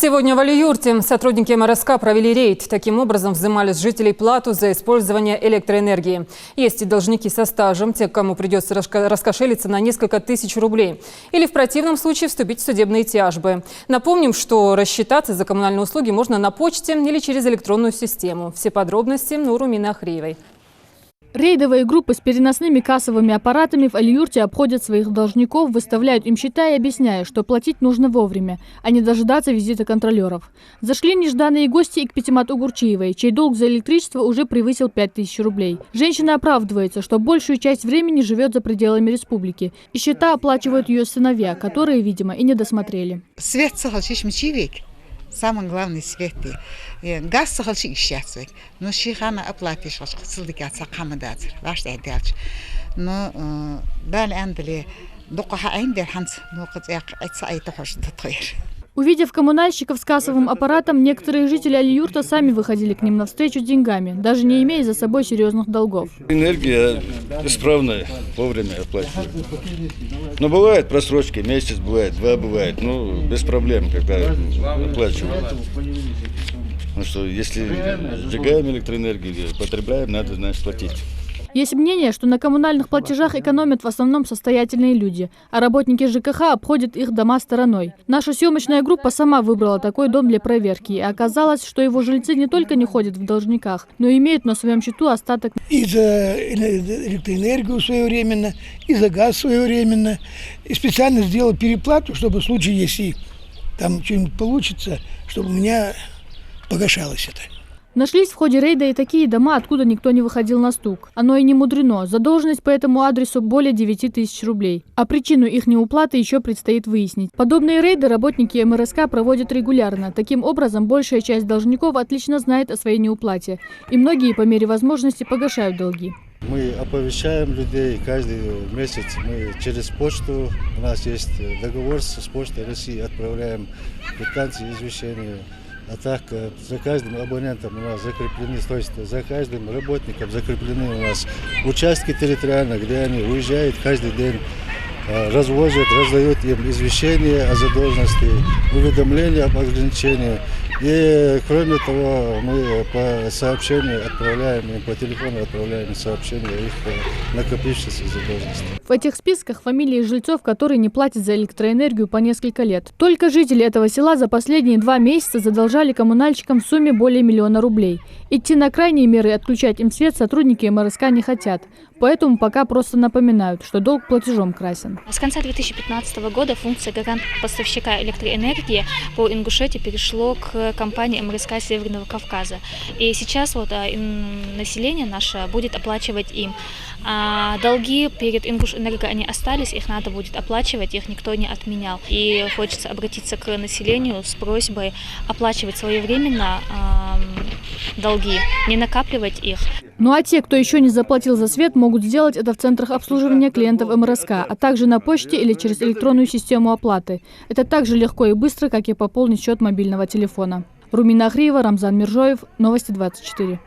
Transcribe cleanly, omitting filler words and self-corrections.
Сегодня в Алиюрте сотрудники МРСК провели рейд. Таким образом взимали с жителей плату за использование электроэнергии. Есть и должники со стажем, те, кому придется раскошелиться на несколько тысяч рублей. Или в противном случае вступить в судебные тяжбы. Напомним, что рассчитаться за коммунальные услуги можно на почте или через электронную систему. Все подробности у Румины Ахриевой. Рейдовые группы с переносными кассовыми аппаратами в Алиюрте обходят своих должников, выставляют им счета и объясняя, что платить нужно вовремя, а не дожидаться визита контролеров. Зашли нежданные гости и к Пятимат Угурчиевой, чей долг за электричество уже превысил 5000 рублей. Женщина оправдывается, что большую часть времени живет за пределами республики. И счета оплачивают ее сыновья, которые, видимо, и не досмотрели. Самый главный свет. Газ сохранить счастье. Но шихана оплатишь, что сылдикаться камадатер. Ваш дядь. Но далее андали докаха айндер ханс, но как это айта хочет татуир. Увидев коммунальщиков с кассовым аппаратом, некоторые жители Алиюрта сами выходили к ним навстречу с деньгами, даже не имея за собой серьезных долгов. Энергия исправная, вовремя оплачивает. Но бывает просрочки, месяц бывает, два бывает, ну без проблем, когда оплачивают. Потому что если сжигаем электроэнергию или потребляем, надо, значит, платить. Есть мнение, что на коммунальных платежах экономят в основном состоятельные люди, а работники ЖКХ обходят их дома стороной. Наша съемочная группа сама выбрала такой дом для проверки, и оказалось, что его жильцы не только не ходят в должниках, но и имеют на своем счету остаток. И за электроэнергию своевременно, и за газ своевременно. И специально сделал переплату, чтобы в случае, если там что-нибудь получится, чтобы у меня погашалось это. Нашлись в ходе рейда и такие дома, откуда никто не выходил на стук. Оно и не мудрено. Задолженность по этому адресу более 9000 рублей. А причину их неуплаты еще предстоит выяснить. Подобные рейды работники МРСК проводят регулярно. Таким образом, большая часть должников отлично знает о своей неуплате. И многие по мере возможности погашают долги. Мы оповещаем людей каждый месяц. Мы через почту, у нас есть договор с Почтой России, отправляем квитанции, извещения. А так за каждым абонентом у нас закреплены, то есть за каждым работником закреплены у нас участки территориально, где они уезжают каждый день, развозят, раздают им извещения о задолженности, уведомления об ограничении. И кроме того, мы по сообщению отправляем им, по телефону отправляем сообщения о их накопившейся задолженности. В этих списках фамилии жильцов, которые не платят за электроэнергию по несколько лет. Только жители этого села за последние 2 месяца задолжали коммунальщикам в сумме более 1 000 000 рублей. Идти на крайние меры и отключать им свет сотрудники МРСК не хотят. Поэтому пока просто напоминают, что долг платежом красен. С конца 2015 года функция гарант-поставщика электроэнергии по Ингушетии перешло к компании МРСК Северного Кавказа. И сейчас население наше будет оплачивать им. А долги перед Ингушэнерго они остались, их надо будет оплачивать, их никто не отменял. И хочется обратиться к населению с просьбой оплачивать своевременно долги, не накапливать их. Ну а те, кто еще не заплатил за свет, могут сделать это в центрах обслуживания клиентов МРСК, а также на почте или через электронную систему оплаты. Это так же легко и быстро, как и пополнить счет мобильного телефона. Румина Ахриева, Рамзан Миржоев, Новости 24.